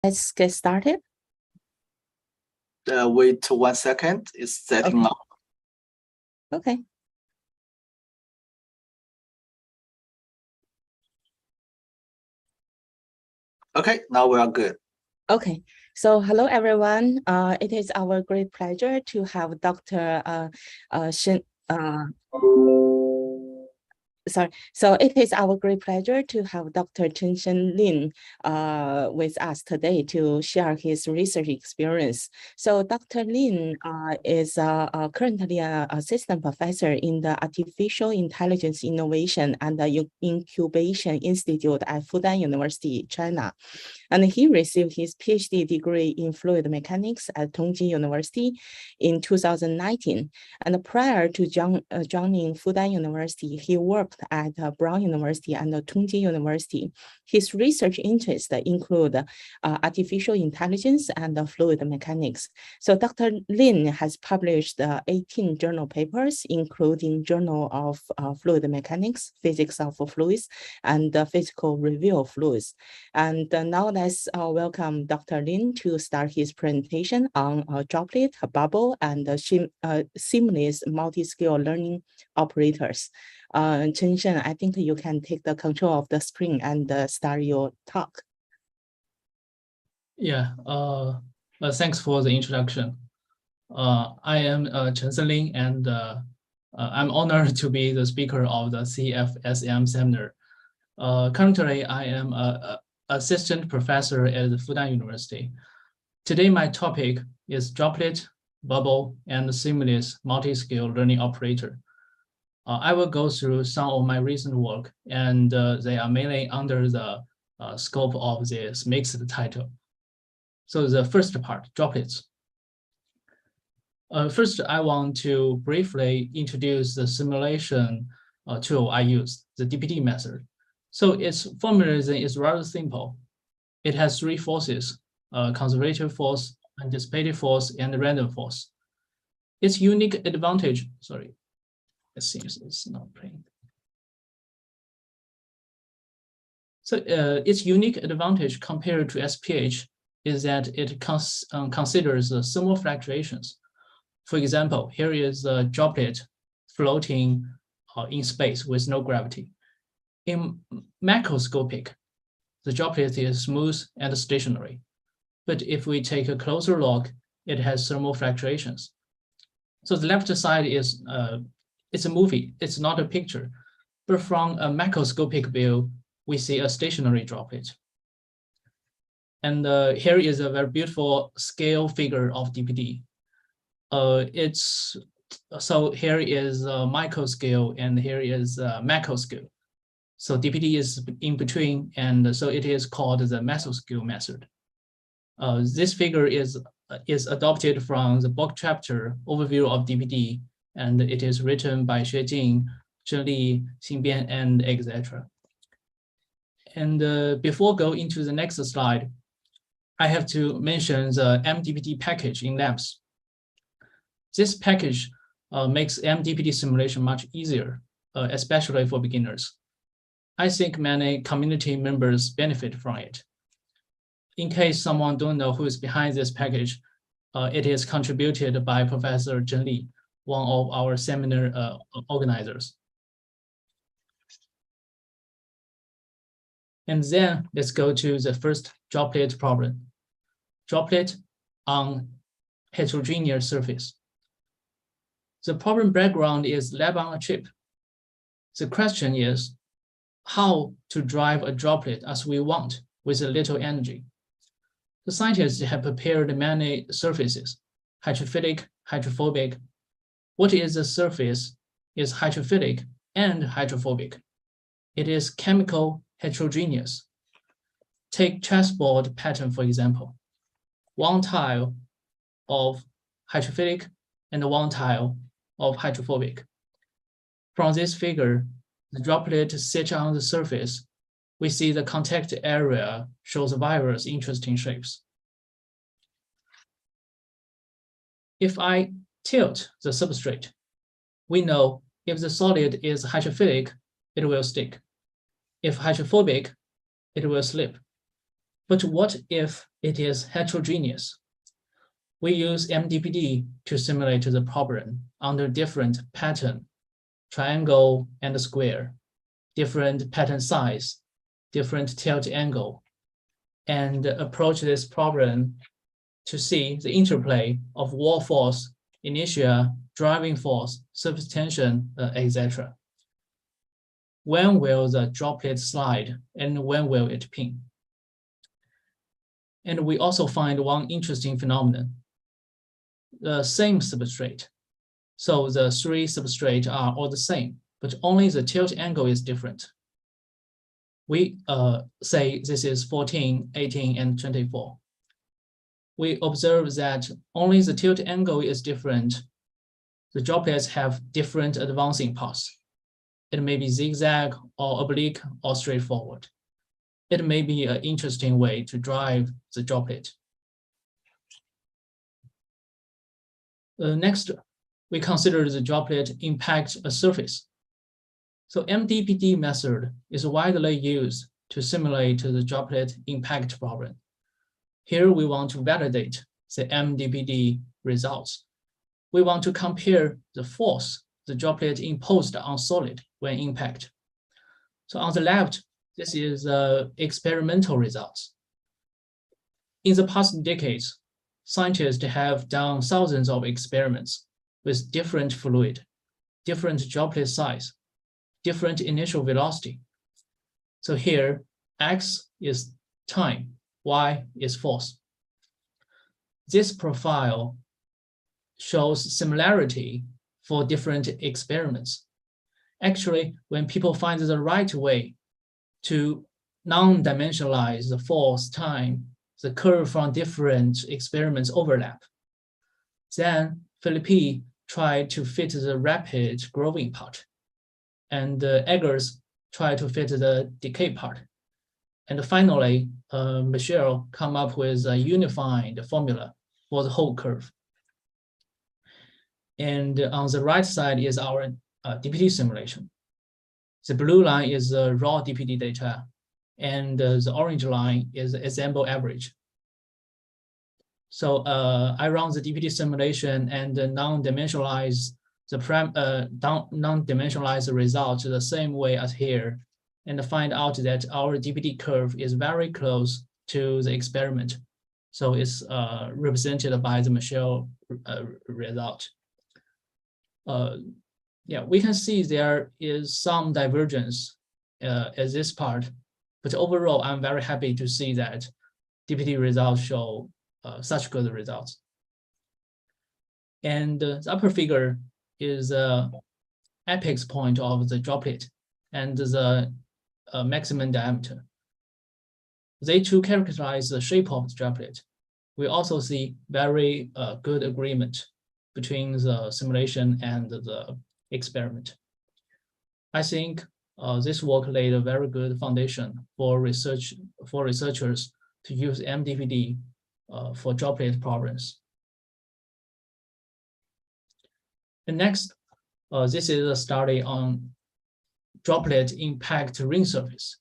Let's get started. Wait 1 second, it's setting up. Okay. Okay, now we are good. Okay, so hello everyone. It is our great pleasure to have Dr. So it is our great pleasure to have Dr. Chinchan Lin with us today to share his research experience. So Dr. Lin is currently an assistant professor in the Artificial Intelligence Innovation and Incubation Institute at Fudan University, China. And he received his PhD degree in fluid mechanics at Tongji University in 2019. And prior to joining Fudan University, he worked at Brown University and Tongji University. His research interests include artificial intelligence and fluid mechanics. So Dr. Lin has published 18 journal papers, including Journal of Fluid Mechanics, Physics of Fluids, and Physical Review of Fluids. And now let's welcome Dr. Lin to start his presentation on droplet, bubble, and seamless multi-scale learning operators. Chinchan, I think you can take the control of the screen and start your talk. Yeah, thanks for the introduction. I am Chinchan Lin, and I'm honored to be the speaker of the CFSM seminar. Currently, I am an assistant professor at Fudan University. Today, my topic is droplet, bubble, and seamless multi-scale learning operator. I will go through some of my recent work, and they are mainly under the scope of this mixed title. So the first part, droplets. First, I want to briefly introduce the simulation tool I use, the DPD method. So its formalism is rather simple. It has three forces, conservative force, anticipated force, and random force. Its unique advantage, sorry, it seems it's not playing. So its unique advantage compared to SPH is that it considers the thermal fluctuations. For example, here is a droplet floating in space with no gravity. In macroscopic, the droplet is smooth and stationary. But if we take a closer look, it has thermal fluctuations. So the left side is it's a movie, it's not a picture. But from a macroscopic view, we see a stationary droplet. And here is a very beautiful scale figure of DPD. So here is a microscale and here is a macroscale. So DPD is in between, and so it is called the Mesoscale method. This figure is adopted from the book chapter overview of DPD, and it is written by Xuejing, Zhenli, Xingbian, and etc. And before go into the next slide, I have to mention the MDPD package in labs. This package makes MDPD simulation much easier, especially for beginners. I think many community members benefit from it. In case someone don't know who is behind this package, it is contributed by Professor Zhenli, one of our seminar organizers. And then let's go to the first droplet problem. Droplet on heterogeneous surface. The problem background is lab on a chip. The question is how to drive a droplet as we want with a little energy. The scientists have prepared many surfaces, hydrophilic, hydrophobic. What is the surface is hydrophilic and hydrophobic. It is chemical heterogeneous. Take chessboard pattern, for example. One tile of hydrophilic and one tile of hydrophobic. From this figure, the droplet sits on the surface. We see the contact area shows various interesting shapes. If I tilt the substrate, we know if the solid is hydrophilic, it will stick. If hydrophobic, it will slip. But what if it is heterogeneous? We use MDPD to simulate the problem under different pattern, triangle and square, different pattern size, different tilt angle, and approach this problem to see the interplay of wall force, inertia, driving force, surface tension, etc. When will the droplet slide and when will it pin? And we also find one interesting phenomenon. The same substrate. So the three substrates are all the same, but only the tilt angle is different. We say this is 14, 18, and 24. We observe that only the tilt angle is different. The droplets have different advancing paths. It may be zigzag or oblique or straightforward. It may be an interesting way to drive the droplet. Next, we consider the droplet impact a surface. So MDPD method is widely used to simulate the droplet impact problem. Here we want to validate the MDPD results. We want to compare the force the droplet imposed on solid when impact. So on the left, this is experimental results. In the past decades, scientists have done thousands of experiments with different fluid, different droplet size, different initial velocity. So here, X is time, Y is force. This profile shows similarity for different experiments. Actually, when people find the right way to non-dimensionalize the force, time, the curve from different experiments overlap, then Philippi tried to fit the rapid growing part, and Eggers tried to fit the decay part. And finally, Michel come up with a unified formula for the whole curve. And on the right side is our DPT simulation. The blue line is the raw DPT data, and the orange line is the example average. So I run the DPT simulation and non-dimensionalize the result the same way as here, and find out that our DPT curve is very close to the experiment. So it's represented by the Michel result. Yeah, we can see there is some divergence at this part, but overall, I'm very happy to see that DPT results show such good results. And the upper figure is the apex point of the droplet and the maximum diameter. They too characterize the shape of the droplet. We also see very good agreement between the simulation and the experiment. I think this work laid a very good foundation for researchers to use MDPD for droplet problems. And next, this is a study on droplet impact ring surface.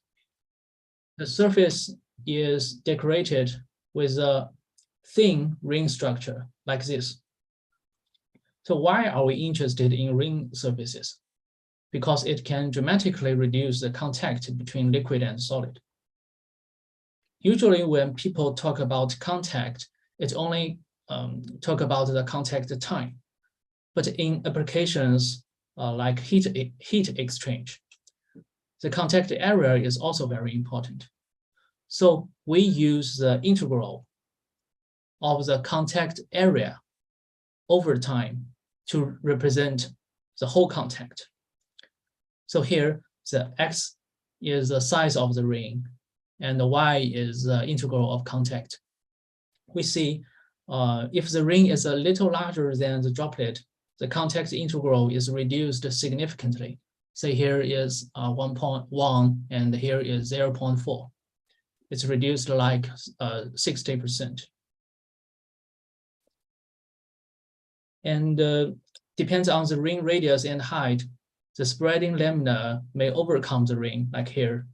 The surface is decorated with a thin ring structure like this. So why are we interested in ring surfaces? Because it can dramatically reduce the contact between liquid and solid. Usually when people talk about contact, it only talk about the contact time. But in applications like heat exchange, the contact area is also very important. So we use the integral of the contact area over time to represent the whole contact. So here, the X is the size of the ring, and the Y is the integral of contact. We see if the ring is a little larger than the droplet, the contact integral is reduced significantly. Say here is 1.1 and here is 0.4. It's reduced like 60%. And depends on the ring radius and height, the spreading lamina may overcome the ring like here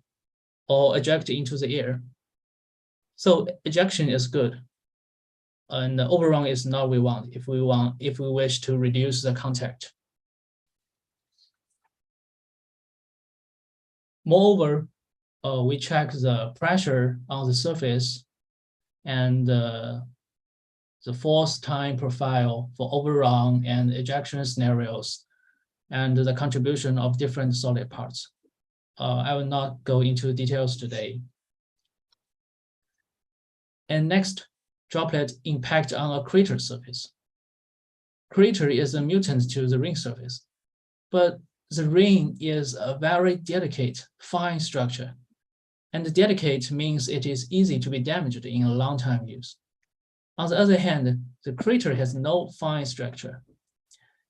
or eject into the air. So ejection is good, and the overrun is not we want if we wish to reduce the contact. Moreover, we check the pressure on the surface and the force time profile for overrun and ejection scenarios, and the contribution of different solid parts. I will not go into details today. And next, droplet impact on a crater surface. Crater is a mutant to the ring surface, but the ring is a very delicate, fine structure. And delicate means it is easy to be damaged in a long time use. On the other hand, the crater has no fine structure.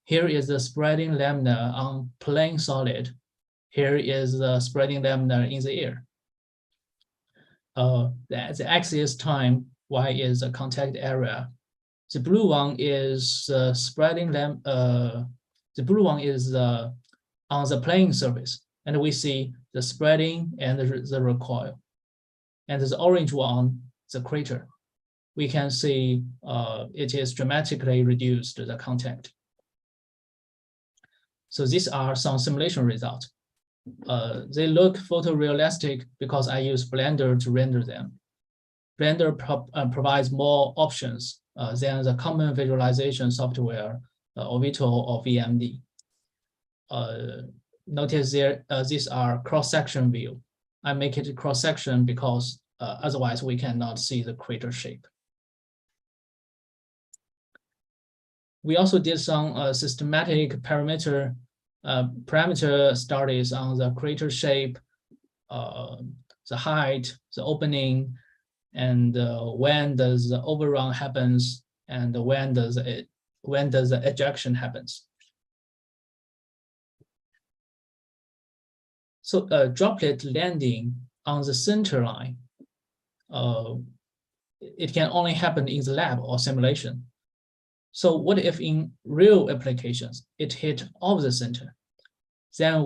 Here is the spreading lamina on plane solid. Here is the spreading lamina in the air. The axis time, Y is the contact area. The blue one is spreading the blue one is on the plane surface, and we see the spreading and the recoil. And the orange one, the crater, we can see it is dramatically reduced the contact. So these are some simulation results. They look photorealistic because I use Blender to render them. Blender provides more options than the common visualization software, Ovito or VMD. Notice there, these are cross-section view. I make it cross-section because otherwise we cannot see the crater shape. We also did some systematic parameter studies on the crater shape, the height, the opening, and when does the overrun happens, and when does the ejection happens. So droplet landing on the center line, it can only happen in the lab or simulation. So what if in real applications, it hit off the center? Then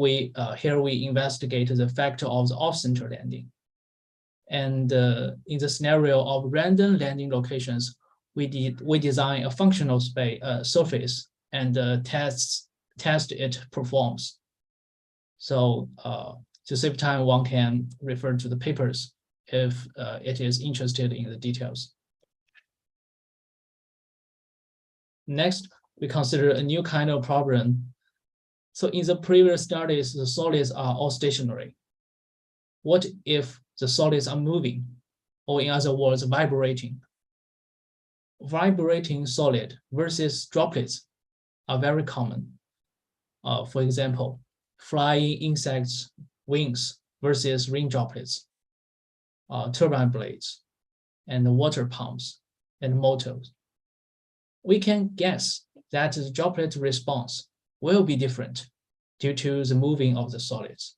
here we investigate the factor of the off-center landing. And in the scenario of random landing locations, we design a functional surface and test it performs. So to save time, one can refer to the papers if it is interested in the details. Next, we consider a new kind of problem. So in the previous studies, the solids are all stationary. What if the solids are moving, or in other words, vibrating? Vibrating solid versus droplets are very common. For example, flying insects' wings versus rain droplets, turbine blades, and water pumps, and motors. We can guess that the droplet response will be different due to the moving of the solids.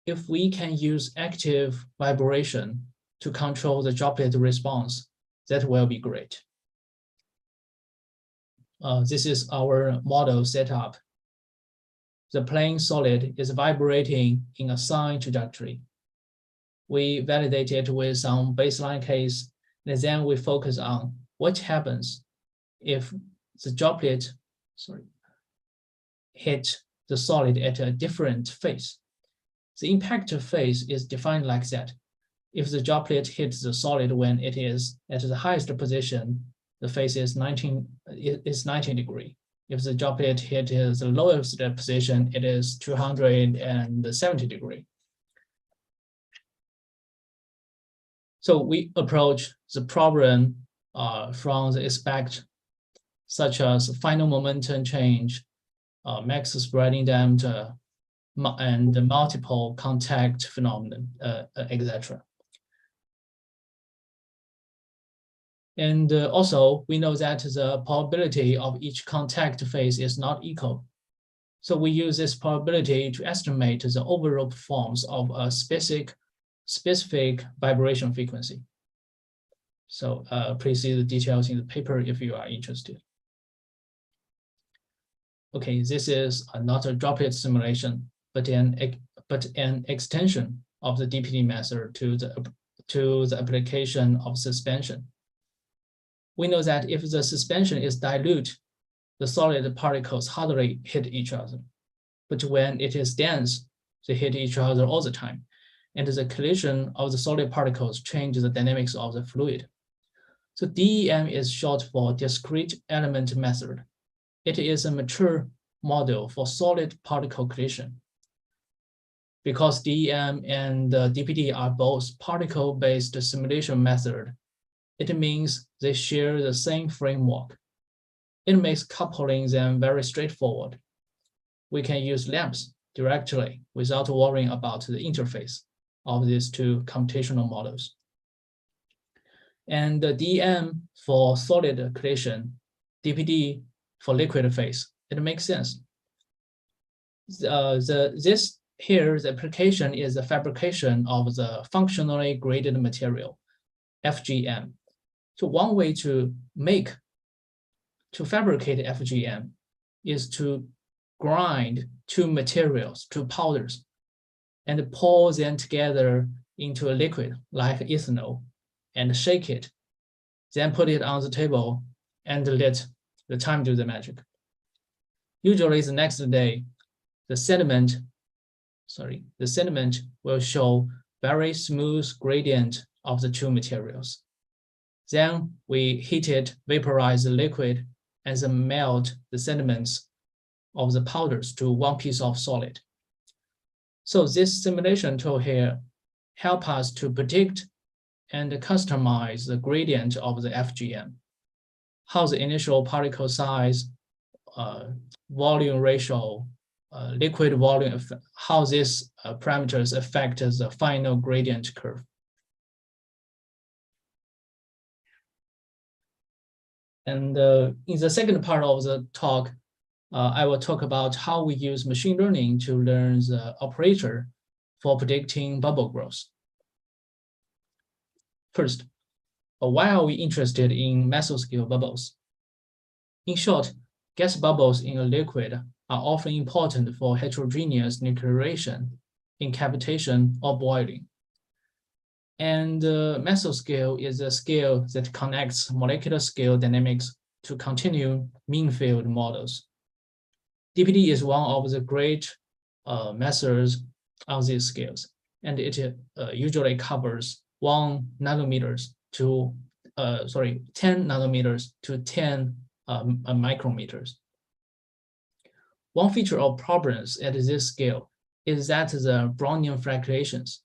If we can use active vibration to control the droplet response, that will be great. This is our model setup. The plane solid is vibrating in a sine trajectory. We validate it with some baseline case, and then we focus on what happens if the droplet hit the solid at a different phase. The impact phase is defined like that. If the droplet hits the solid when it is at the highest position, the phase is 90 degrees. If the droplet hits the lowest position, it is 270 degrees. So we approach the problem from the aspect such as final momentum change, max spreading diameter, and multiple contact phenomenon, etc. And also, we know that the probability of each contact phase is not equal. So we use this probability to estimate the overall performance of a specific vibration frequency. So please see the details in the paper if you are interested. Okay, this is not a droplet simulation, but an extension of the DPD method to to the application of suspension. We know that if the suspension is dilute, the solid particles hardly hit each other. But when it is dense, they hit each other all the time. And the collision of the solid particles changes the dynamics of the fluid. So DEM is short for discrete element method. It is a mature model for solid particle collision. Because DEM and DPD are both particle-based simulation method, it means they share the same framework. It makes coupling them very straightforward. We can use lamps directly without worrying about the interface of these two computational models. And the DEM for solid collision, DPD for liquid phase, it makes sense. Here, the application is the fabrication of the functionally graded material, FGM. So one way to fabricate FGM is to grind two materials, two powders, and pour them together into a liquid like ethanol and shake it, then put it on the table and let the time do the magic. Usually the next day, the sediment will show very smooth gradient of the two materials. Then we heat it, vaporize the liquid, and then melt the sediments of the powders to one piece of solid. So this simulation tool here helps us to predict and customize the gradient of the FGM, how the initial particle size, volume ratio, liquid volume, how these parameters affect the final gradient curve. And in the second part of the talk, I will talk about how we use machine learning to learn the operator for predicting bubble growth. First, why are we interested in mesoscale bubbles? In short, gas bubbles in a liquid are often important for heterogeneous nuclearization in cavitation or boiling. And mesoscale is a scale that connects molecular scale dynamics to continuum mean field models. DPD is one of the great methods on these scales, and it usually covers 10 nanometers to 10 micrometers. One feature of problems at this scale is that the Brownian fluctuations.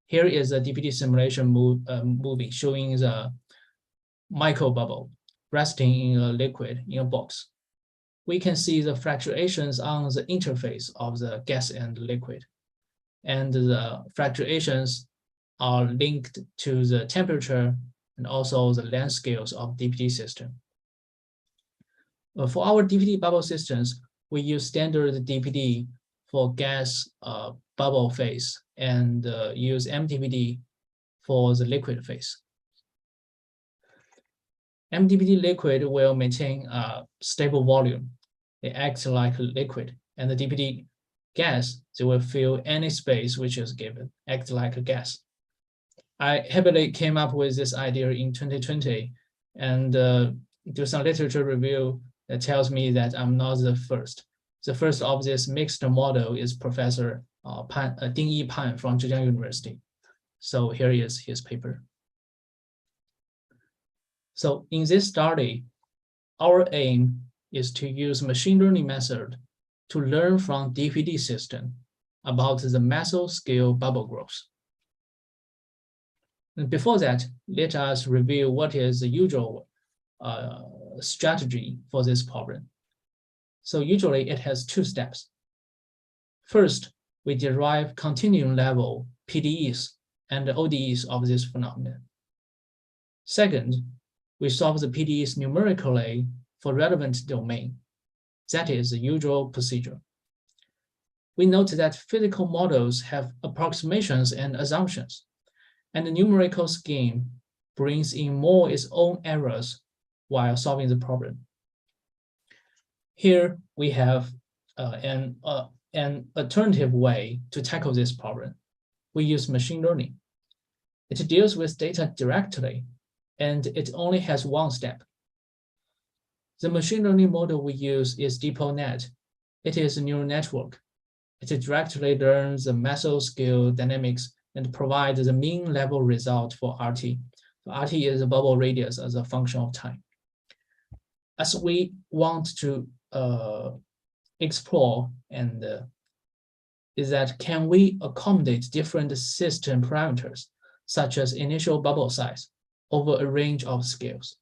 Here is a DPD simulation movie showing the microbubble resting in a liquid in a box. We can see the fluctuations on the interface of the gas and liquid. And the fluctuations are linked to the temperature and also the length scales of DPD system. For our DPD bubble systems, we use standard DPD for gas bubble phase and use MDPD for the liquid phase. MDPD liquid will maintain a stable volume. It acts like a liquid, and the DPD gas, they will fill any space which is given, act like a gas. I happily came up with this idea in 2020 and do some literature review that tells me that I'm not the first. The first of this mixed model is Professor Ding-Yi Pan from Zhejiang University. So here is his paper. So in this study, our aim is to use machine learning method to learn from DPD system about the mesoscale bubble growth. And before that, let us review what is the usual strategy for this problem. So usually it has two steps. First, we derive continuum level PDEs and ODEs of this phenomenon. Second, we solve the PDEs numerically for relevant domain. That is the usual procedure. We note that physical models have approximations and assumptions, and the numerical scheme brings in more its own errors while solving the problem. Here we have an alternative way to tackle this problem. We use machine learning. It deals with data directly, and it only has one step. The machine learning model we use is DeepNet. It is a neural network. It directly learns the mesoscale dynamics and provides the mean level result for RT. RT is a bubble radius as a function of time. As we want to explore is that can we accommodate different system parameters, such as initial bubble size, over a range of scales?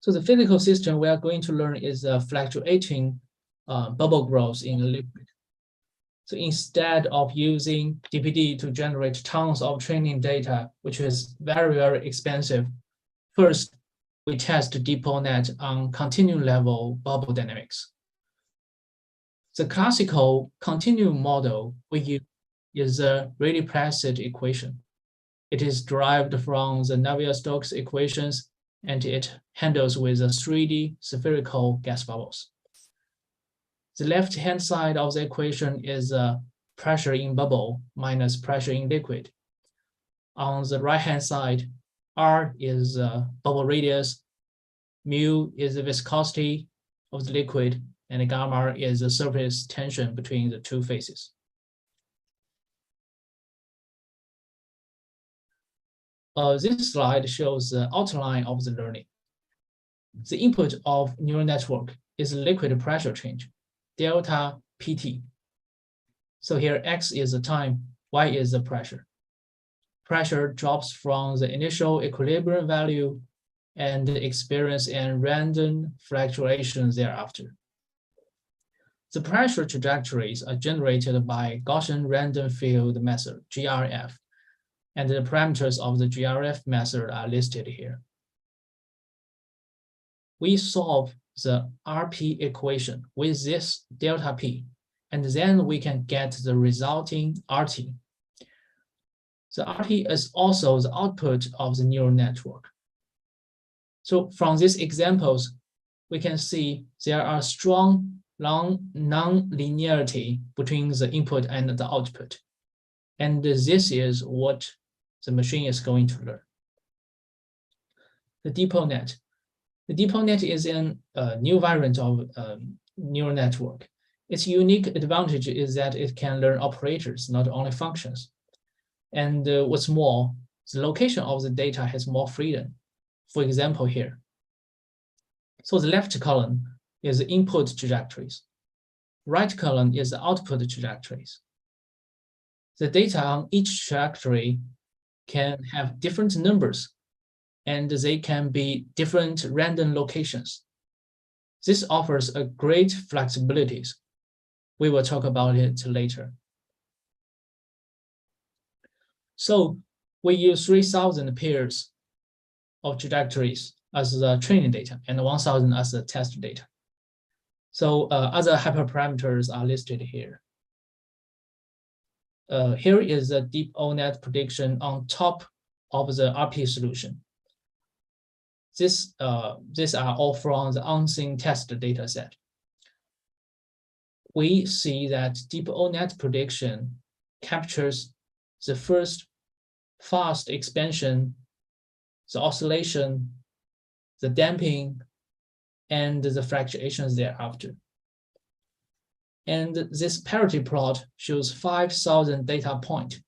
So the physical system we are going to learn is fluctuating bubble growth in a liquid. So instead of using DPD to generate tons of training data, which is very, very expensive, first, we test DeepNet on continuum level bubble dynamics. The classical continuum model we use is the Rayleigh-Placid equation. It is derived from the Navier-Stokes equations, and it handles with the 3D spherical gas bubbles. The left-hand side of the equation is pressure in bubble minus pressure in liquid. On the right-hand side, R is bubble radius, mu is the viscosity of the liquid, and gamma is the surface tension between the two faces. This slide shows the outline of the learning. The input of neural network is liquid pressure change, delta PT. So here X is the time, Y is the pressure. Pressure drops from the initial equilibrium value and experience and random fluctuations thereafter. The pressure trajectories are generated by Gaussian random field method, GRF, and the parameters of the GRF method are listed here. We solve the RP equation with this delta P, and then we can get the resulting RT. The RT is also the output of the neural network. So from these examples, we can see there are strong non-linearity between the input and the output. And this is what the machine is going to learn. The DeepNet. The DeepNet is a new variant of neural network. Its unique advantage is that it can learn operators, not only functions. And what's more, the location of the data has more freedom. For example, here. So the left column is the input trajectories. Right column is the output trajectories. The data on each trajectory can have different numbers, and they can be different random locations. This offers a great flexibilities. We will talk about it later. So we use 3,000 pairs of trajectories as the training data and 1,000 as the test data. So other hyperparameters are listed here. Here is the DeepNet prediction on top of the RP solution. These are all from the unseen test data set. We see that DeepNet prediction captures the first fast expansion, the oscillation, the damping, and the fluctuations thereafter. And this parity plot shows 5,000 data points.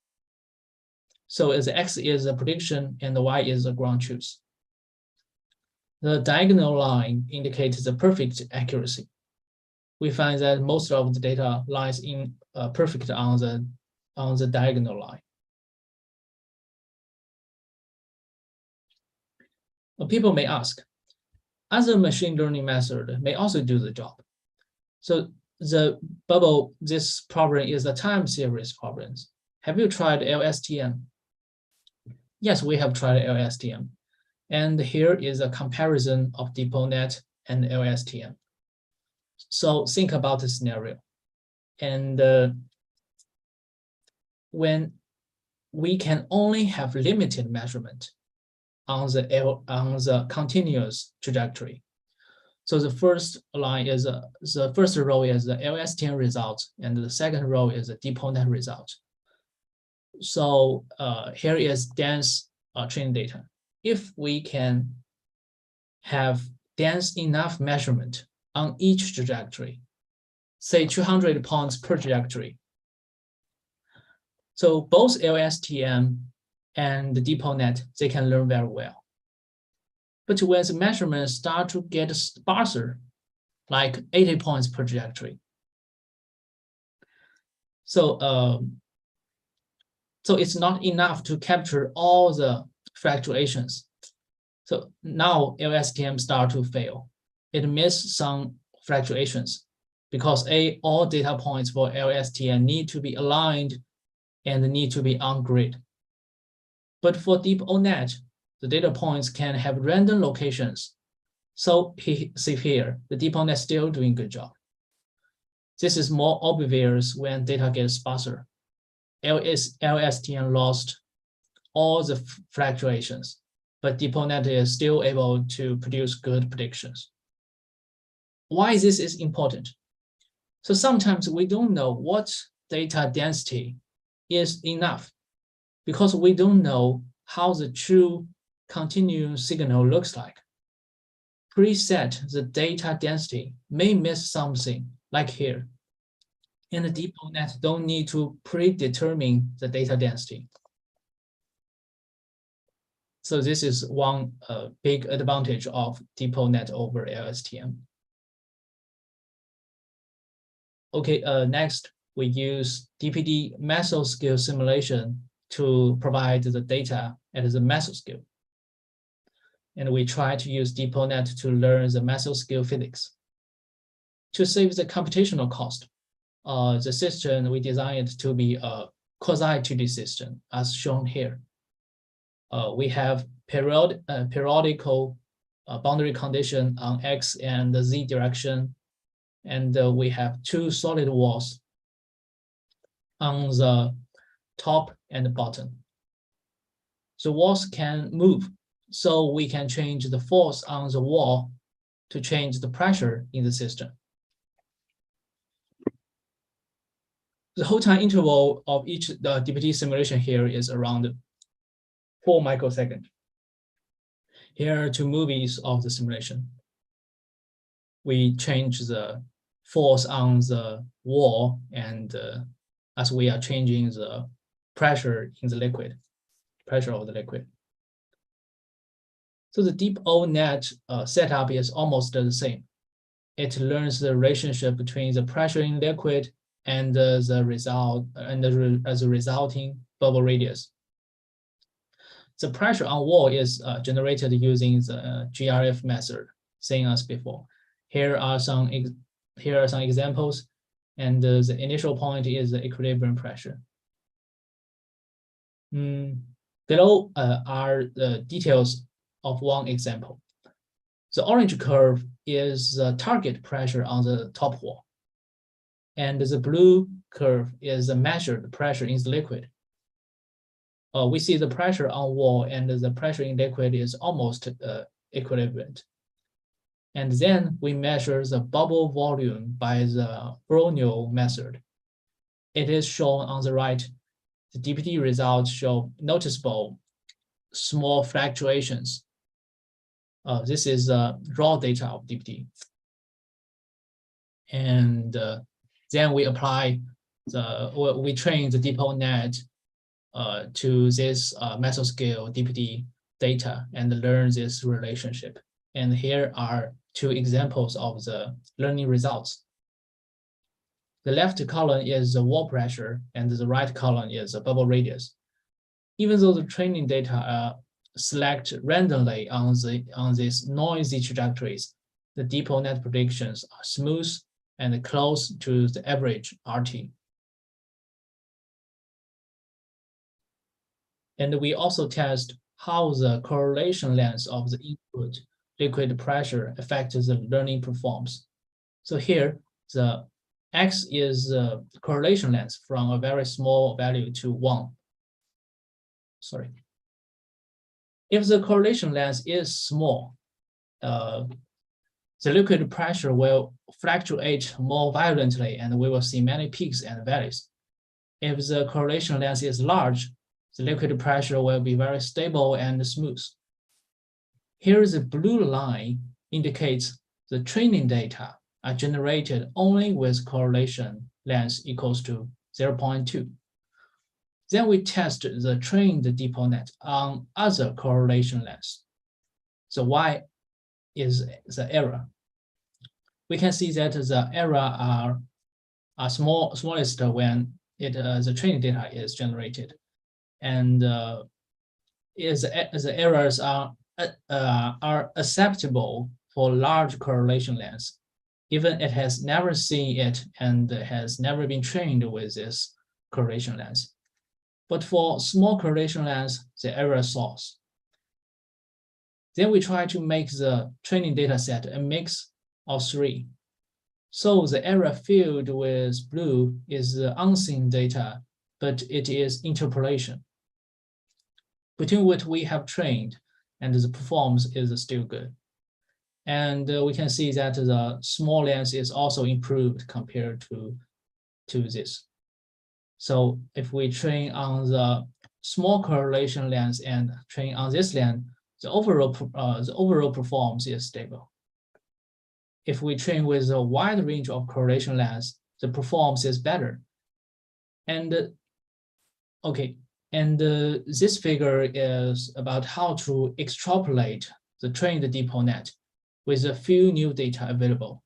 So as X is a prediction and the Y is a ground truth. The diagonal line indicates the perfect accuracy. We find that most of the data lies in perfect on the diagonal line. People may ask, other machine learning method may also do the job. So this problem is a time series problems. Have you tried LSTM? Yes, we have tried LSTM. And here is a comparison of DeepNet and LSTM. So think about the scenario. And when we can only have limited measurement on the continuous trajectory. So the first line is the first row is the LSTM result, and the second row is the DeepNet result. So here is dense training data. If we can have dense enough measurement on each trajectory, say 200 points per trajectory, so both LSTM and the DeepNet, they can learn very well. But when the measurements start to get sparser, like 80 points per trajectory, so it's not enough to capture all the fluctuations. So now LSTM start to fail. It missed some fluctuations because all data points for LSTM need to be aligned and need to be on grid. But for DeepNet, the data points can have random locations. So see here, the DeepNet still doing good job. This is more obvious when data gets sparser. LSTM lost all the fluctuations, but DeepNet is still able to produce good predictions. Why this is important? So sometimes we don't know what data density is enough because we don't know how the true continuous signal looks like. Preset the data density may miss something, like here. And the DeepNet don't need to predetermine the data density. So this is one big advantage of DeepNet over LSTM. Okay, next we use DPD mesoscale simulation to provide the data at the mesoscale. And we try to use DeepNet to learn the mesoscale physics. To save the computational cost, the system we designed to be a quasi-2D system, as shown here. We have periodical boundary condition on X and the Z direction, and we have two solid walls on the top and the bottom. The walls can move, so we can change the force on the wall to change the pressure in the system. The whole time interval of each DPT simulation here is around 4 microseconds. Here are two movies of the simulation. We change the force on the wall, and as we are changing the pressure in the liquid, pressure of the liquid. So the DeepNet setup is almost the same. It learns the relationship between the pressure in liquid and the result and the resulting bubble radius. The pressure on wall is generated using the GRF method, same as before. Here are some examples, and the initial point is the equilibrium pressure. Below are the details of one example. The orange curve is the target pressure on the top wall, and the blue curve is the measured pressure in the liquid. We see the pressure on wall and the pressure in liquid is almost equivalent. And then we measure the bubble volume by the Brogniart method. It is shown on the right. The DPT results show noticeable small fluctuations. This is raw data of DPT. And then we apply we train the DeepNet to this mesoscale DPT data and learn this relationship. And here are two examples of the learning results. The left column is the wall pressure, and the right column is the bubble radius. Even though the training data are selected randomly on these noisy trajectories, the DeepNet predictions are smooth and close to the average RT. And we also test how the correlation length of the input liquid pressure affects the learning performance. So here, the X is the correlation length from a very small value to 1. Sorry. If the correlation length is small, the liquid pressure will fluctuate more violently, and we will see many peaks and valleys. If the correlation length is large, the liquid pressure will be very stable and smooth. Here, the blue line indicates the training data are generated only with correlation length equals to 0.2. Then we test the trained dipole net on other correlation lengths. So Y is the error. We can see that the error are smallest when the training data is generated, and the errors are acceptable for large correlation lengths, even it has never seen it and has never been trained with this correlation length. But for small correlation lengths, the error source. Then we try to make the training data set a mix of three. So the error field with blue is the unseen data, but it is interpolation between what we have trained and the performance is still good. And we can see that the small length is also improved compared to this. So if we train on the small correlation length and train on this length, the overall performance is stable. If we train with a wide range of correlation lengths, the performance is better. And this figure is about how to extrapolate the trained dipole net with a few new data available.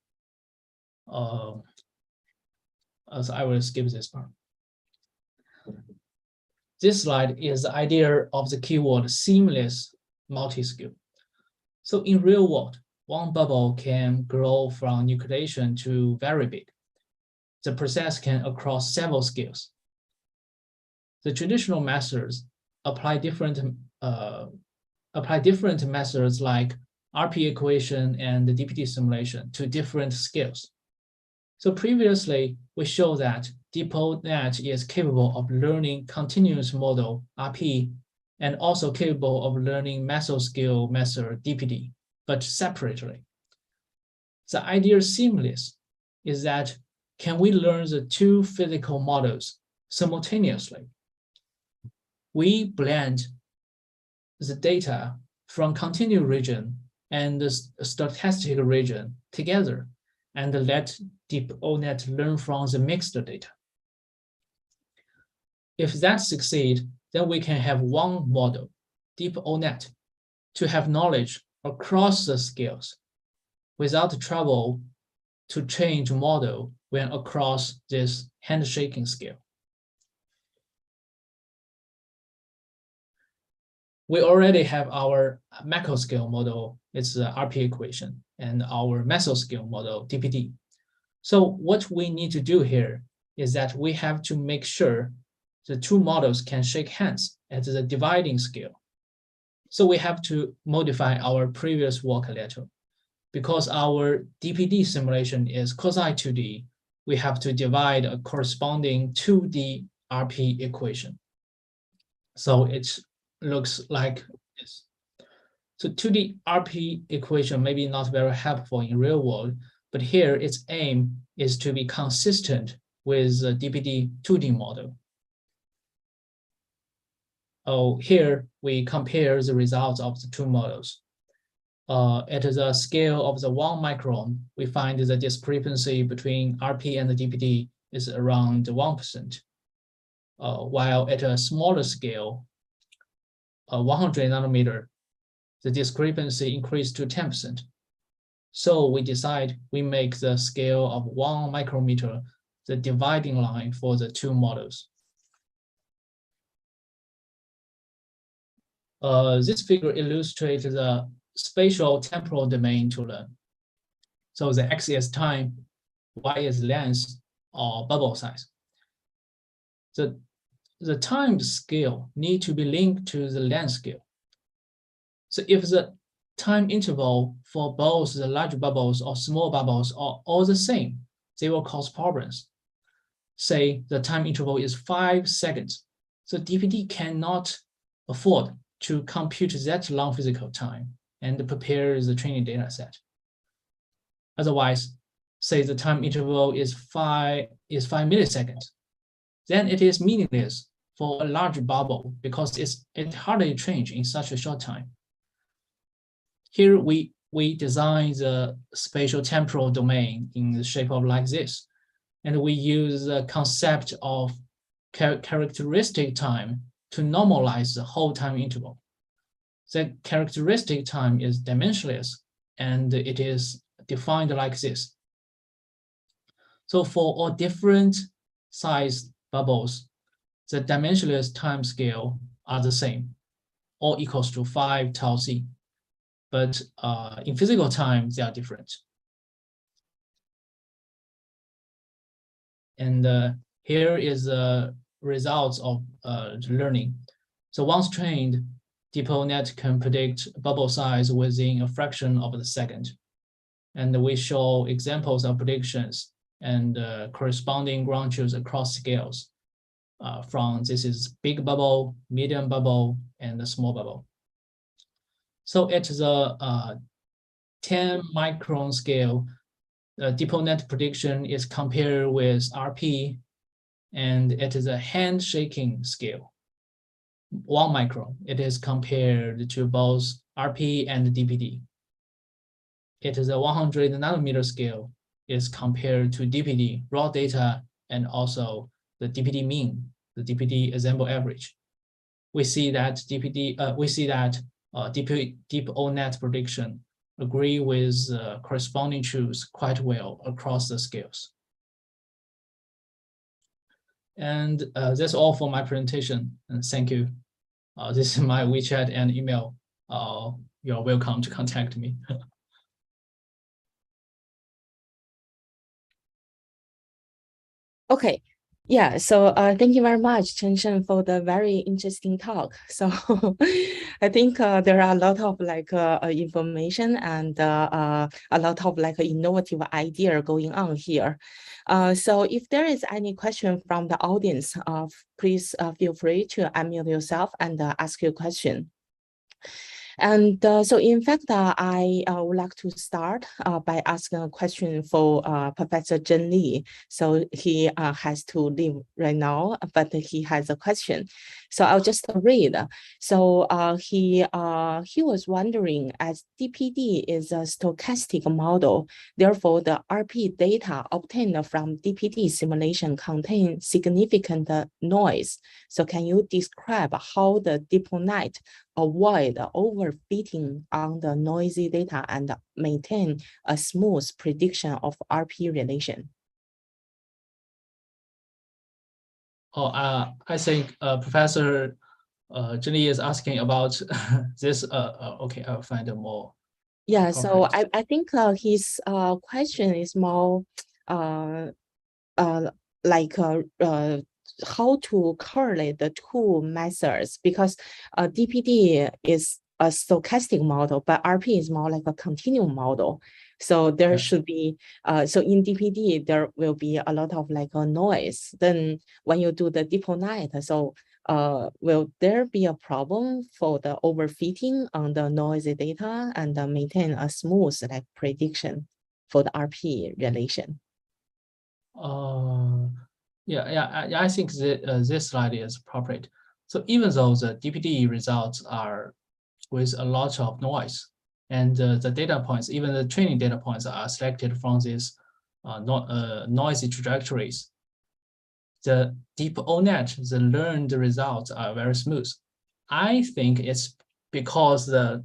So I will skip this part. This slide is the idea of the keyword seamless multiscale. So in real world, one bubble can grow from nucleation to very big. The process can across several scales. The traditional methods apply different methods like RP equation and the DPT simulation to different scales. So previously, we showed that dipole net is capable of learning continuous model RP and also capable of learning mesoscale method DPT, but separately. The idea seamless is that can we learn the two physical models simultaneously? We blend the data from continuous region and the stochastic region together and let dipole net learn from the mixed data. If that succeeds, then we can have one model, dipole net, to have knowledge across the scales without trouble to change model when across this handshaking scale. We already have our macroscale model, it's the RP equation, and our mesoscale model, DPT. So what we need to do here is that we have to make sure the two models can shake hands at the dividing scale. So we have to modify our previous work a little. Because our DPT simulation is quasi 2D, we have to divide a corresponding 2D RP equation. So it looks like this. So 2D RP equation may be not very helpful in real world, but here its aim is to be consistent with the DPT 2D model. Here we compare the results of the two models. At the scale of the 1 micron, we find the discrepancy between RP and the DPT is around 1%, while at a smaller scale, 100 nanometer, the discrepancy increased to 10%. So we decide we make the scale of 1 micrometer the dividing line for the two models. This figure illustrates the spatial temporal domain to learn. So the x is time, y is length or bubble size. The time scale need to be linked to the length scale. So if the time interval for both the large bubbles or small bubbles are all the same, they will cause problems. Say the time interval is 5 seconds. So DPT cannot afford to compute that long physical time and prepare the training data set. Otherwise, say the time interval is 5 milliseconds. then it is meaningless for a large bubble because it hardly changes in such a short time. Here we design the spatial temporal domain in the shape of like this, and we use the concept of characteristic time to normalize the whole time interval. The characteristic time is dimensionless, and it is defined like this. So for all different size bubbles, the dimensionless time scale are the same, all equals to 5 tau c. But in physical time, they are different. And here is the results of learning. So once trained, DeepNet can predict bubble size within a fraction of a second. And we show examples of predictions and corresponding ground truths across scales. From this is big bubble, medium bubble, and the small bubble. So at the 10 micron scale, the DeepNet prediction is compared with RP, and it is a handshaking scale. 1 micron, it is compared to both RP and DPD. It is a 100 nanometer scale, is compared to DPD raw data and also the DPD mean, the DPD ensemble average. We see that DeepNet prediction agree with corresponding truths quite well across the scales. And that's all for my presentation, and thank you. This is my WeChat and email. You're welcome to contact me. Okay. Yeah, so thank you very much, Chinchan, for the very interesting talk. So I think there are a lot of information and a lot of innovative idea going on here. So if there is any question from the audience, please feel free to unmute yourself and ask your question. And so in fact, I would like to start by asking a question for Professor Zhen Li. So he has to leave right now, but he has a question. So I'll just read. So he was wondering, as DPD is a stochastic model, therefore the RP data obtained from DPD simulation contain significant noise. So can you describe how the DeepNet avoid overfitting on the noisy data and maintain a smooth prediction of RP relation? I think Professor Zhen Li is asking about this. Okay, I'll find a more. Yeah, so I think his question is more how to correlate the two methods, because DPD is a stochastic model, but RP is more like a continuum model. So there should be, so in DPD, there will be a lot of a noise. Then when you do the DeepNet, so will there be a problem for the overfitting on the noisy data and maintain a smooth prediction for the RP relation? I think that this slide is appropriate. So even though the DPD results are with a lot of noise, and the data points, even the training data points are selected from these noisy trajectories, the DeepNet, the learned results are very smooth. I think it's because the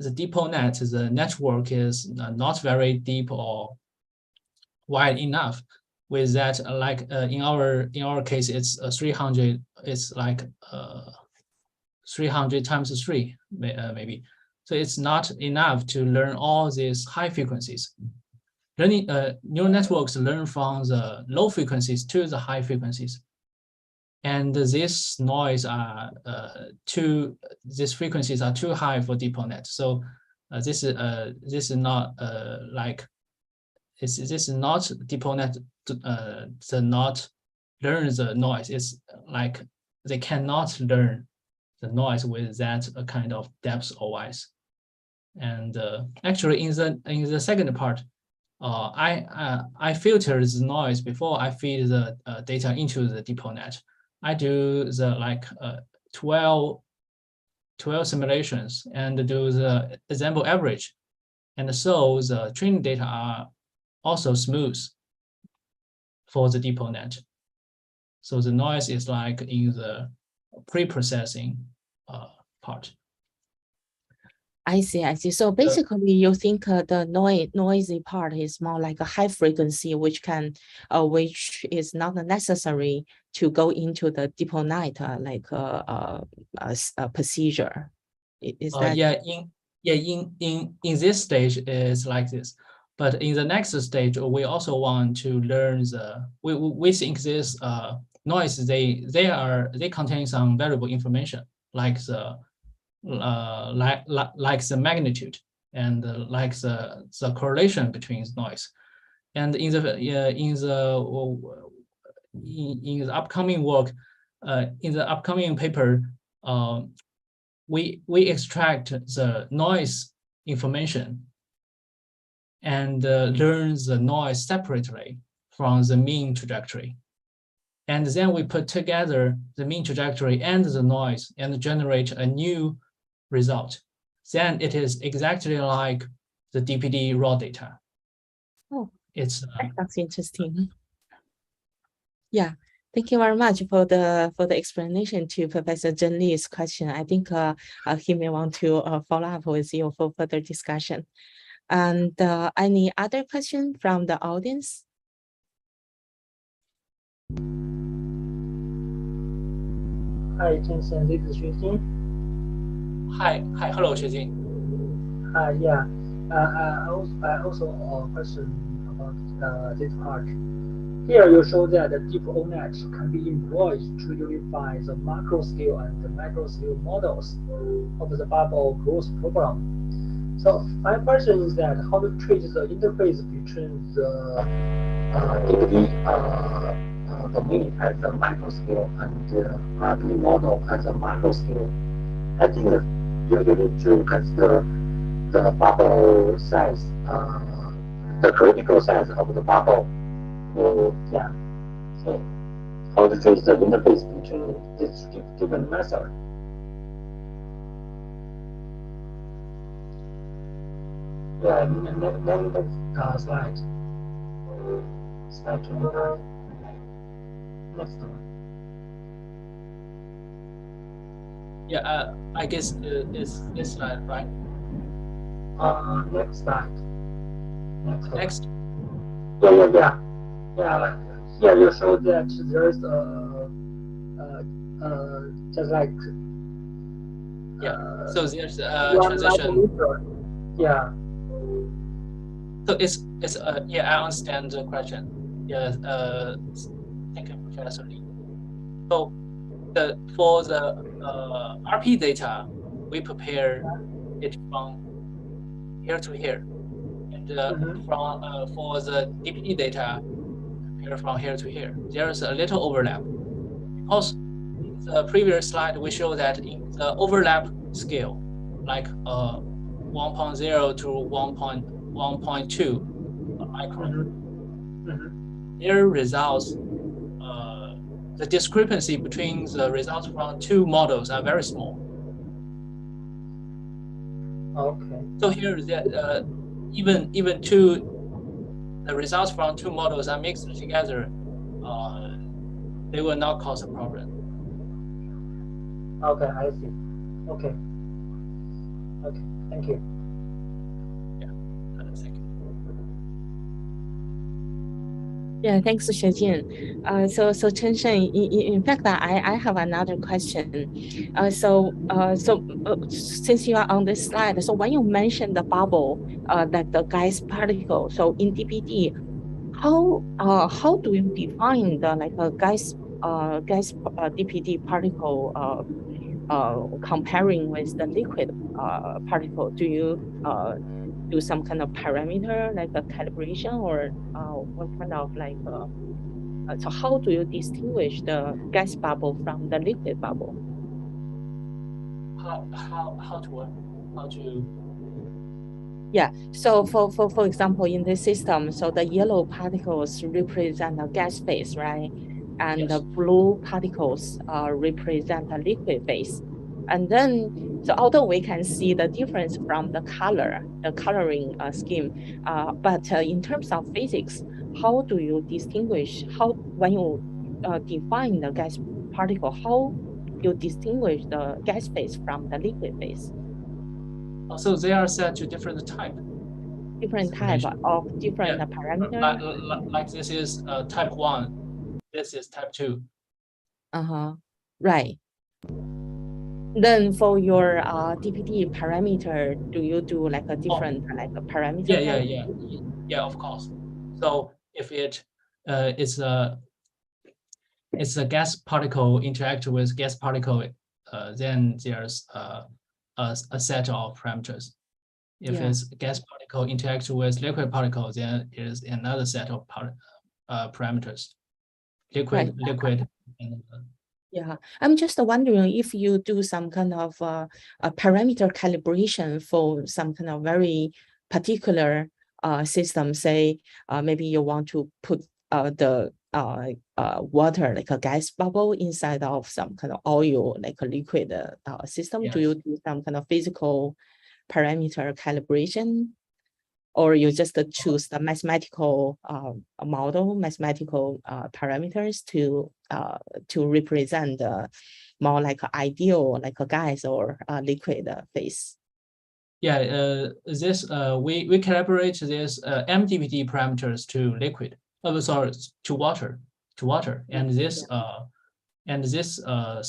DeepNet, the network is not very deep or wide enough. With that, in our case, it's 300. It's 300 times 3, maybe. So it's not enough to learn all these high frequencies. Neural networks learn from the low frequencies to the high frequencies, and this noise these frequencies are too high for DeepNet. So this is not this is not DeepNet to not learn the noise. It's like they cannot learn the noise with that kind of depth or wise. And actually, in the second part, I filter the noise before I feed the data into the DeepNet. I do the 12 simulations and do the example average. And so the training data are also smooth for the DeepNet. So the noise is like in the pre-processing part. I see. So basically, you think the noisy part is more like a high frequency, which is not necessary to go into the DeepNet like a procedure. Is that? In this stage is like this, but in the next stage we also want to learn we think this noise they contain some valuable information like the the magnitude and like the correlation between noise, and in the upcoming work, in the upcoming paper, we extract the noise information and learn the noise separately from the mean trajectory. And then we put together the mean trajectory and the noise and generate a new result. Then it is exactly like the DPD raw data. Oh, that's interesting. Yeah, thank you very much for the explanation to Professor Zhen Li's question. I think he may want to follow up with you for further discussion. And any other question from the audience? Hi, Chinchan, this is Xuejin. Hello, Xuejin. Yeah. I also a question about this part. Here you show that the DeepNet can be employed to unify the macro scale and the micro scale models of the bubble growth problem. So my question is that how to treat the interface between the DPD domain at the micro scale and the RP model at the macro scale. I think that you need to consider the bubble size, the critical size of the bubble. Yeah. So how to trace the interface between these different methods? Yeah, next slide. Slide 29. Next one. Yeah, I guess it's this slide, right? Next slide. Next. Yeah. Here you show that there is just like so there's a transition. Yeah. So it's I understand the question. Yeah. Thank you, Professor Lee. So for the RP data, we prepare it from here to here, and for the DPD data, prepare from here to here. There's a little overlap because in the previous slide we show that in the overlap scale, like 1.0 to 1.2 micron, their results. The discrepancy between the results from two models are very small. Okay. So here, even the results from two models are mixed together, they will not cause a problem. Okay, I see. Okay, thank you. Yeah, thank you. Yeah, thanks, Xuejin. So Chinchan, in fact, I have another question. Since you are on this slide, so when you mentioned the bubble, that the gas particle, so in DPD, how do you define the like a gas DPD particle comparing with the liquid particle? Do you do some kind of parameter like a calibration, or what kind of like so how do you distinguish the gas bubble from the liquid bubble? How to Yeah, so for example, in this system, so the yellow particles represent the gas phase, right? And the Yes. blue particles represent the liquid phase. And then, so although we can see the difference from the color, the coloring scheme, but in terms of physics, how do you distinguish, when you define the gas particle, how you distinguish the gas phase from the liquid phase? So they are set to different type. Different type Simulation. of different Yeah. parameter. Like this is type 1, this is type 2. Right. Then for your DPD parameter, do you do like a different like a parameter? Yeah, of course. So if it's a gas particle interact with gas particle, then there's a set of parameters. If Yeah. it's gas particle interact with liquid particle, then is another set of parameters. Liquid. And, Yeah, I'm just wondering if you do some kind of a parameter calibration for some kind of very particular system, say maybe you want to put the water, like a gas bubble inside of some kind of oil, like a liquid system. Do Yes. you do some kind of physical parameter calibration? Or you just choose the mathematical model, mathematical parameters to represent more like ideal, like a gas or liquid phase? Yeah, this we calibrate this MDPD parameters to liquid. Sorry, to water, and this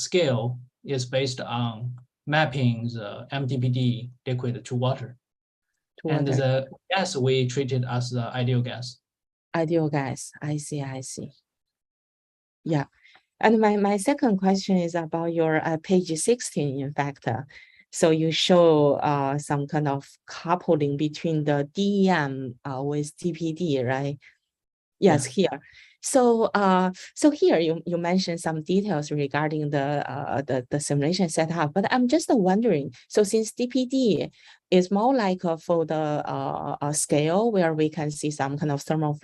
scale is based on mapping the MDPD liquid to water. And the gas we treated as the ideal gas. Ideal gas. I see. Yeah. And my second question is about your page 16, in fact. So you show some kind of coupling between the DEM with DPD, right? Yes, here. So so here you mentioned some details regarding the simulation setup, but I'm just wondering, so since DPD is more like for the scale where we can see some kind of thermal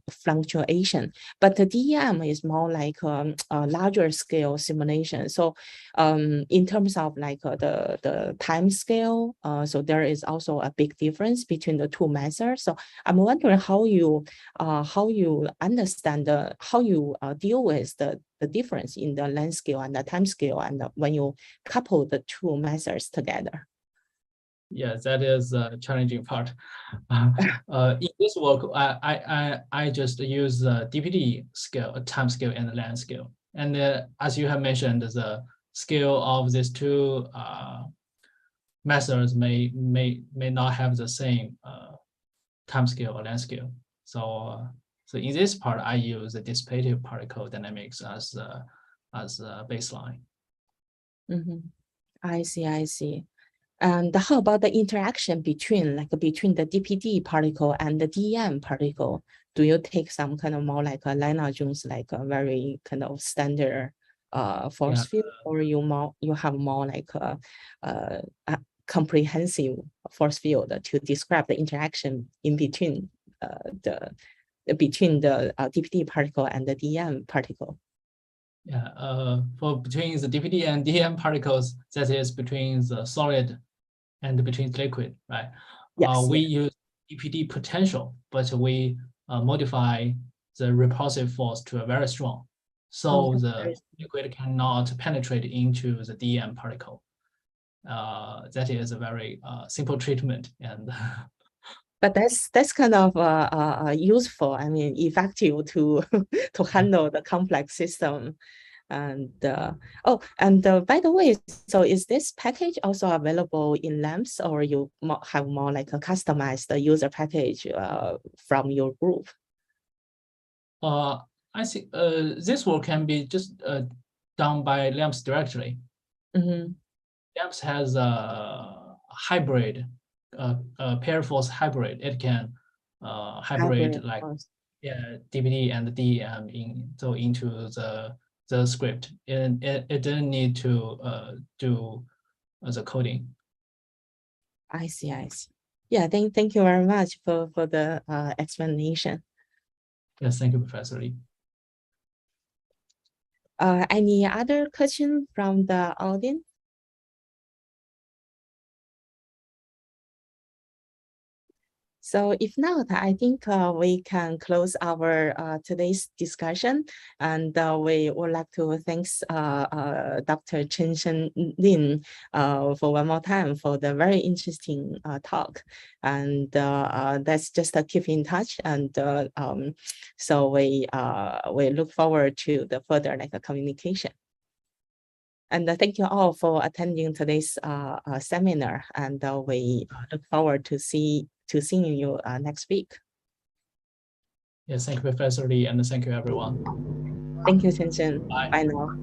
fluctuation, but the DEM is more like a larger scale simulation. So in terms of like the time scale, so there is also a big difference between the two methods. So I'm wondering how you understand how you deal with the difference in the length scale and the time scale, and when you couple the two methods together. Yeah, that is a challenging part. In this work, I just use the DPD scale, time scale, and the length scale. And as you have mentioned, the scale of these two methods may not have the same time scale or length scale. So in this part, I use the dissipative particle dynamics as a baseline. I see. And how about the interaction between the DPD particle and the DEM particle? Do you take some kind of more like a Lennard-Jones, like a very kind of standard force field, or you have more like a comprehensive force field to describe the interaction in between the DPD particle and the DEM particle? Yeah, for between the DPD and DEM particles, that is between the solid and between liquid, right? Yes. We use DPD potential, but we modify the repulsive force to a very strong. So the liquid cannot penetrate into the DEM particle. That is a very simple treatment, and but that's kind of useful. I mean, effective to to handle the complex system. And by the way, so is this package also available in LAMPS, or you have more like a customized user package from your group? I think this work can be just done by LAMPS directly. LAMPS has a hybrid, pair force hybrid. It can hybrid like DPD and DEM into the script, and it didn't need to do the coding. I see. Yeah, thank you very much for the explanation. Yes, thank you, Professor Lee. Any other question from the audience? So if not, I think we can close our today's discussion, and we would like to thanks Dr. Chinchan Lin for one more time for the very interesting talk, and let's just keep in touch, and so we look forward to the further communication. And thank you all for attending today's seminar, and we look forward to seeing you next week. Yes, thank you, Professor Lee, and thank you, everyone. Thank you, Chinchan. Bye. Bye now.